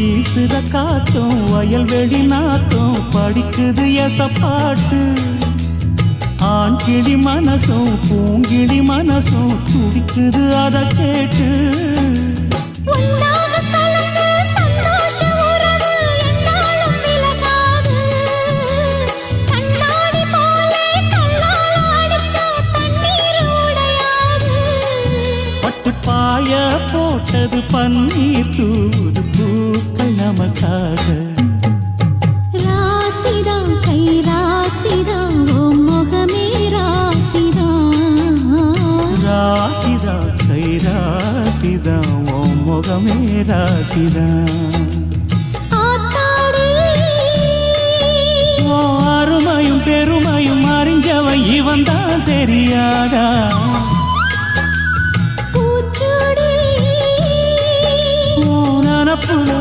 வீசுற காத்தும் வயல்வெளி நாத்தும் படிக்குது எசப்பாட்டு. ஆண் கிளி மனசும் பூங்கிளி மனசும் துடிக்குது அத கேட்டு. பாய போட்டது பன்னீர் தூது பூக்கள் நமக்காக. ராசிதான் கை ராசிதான் ஓ முகமே ராசிதான். ராசிதான் கை ராசிதான் ஓ முகமே ராசிதான். அருமையும் பெருமையும் அறிஞ்சவன் இவன் தான் தெரியாதா. பூச்சூடி புல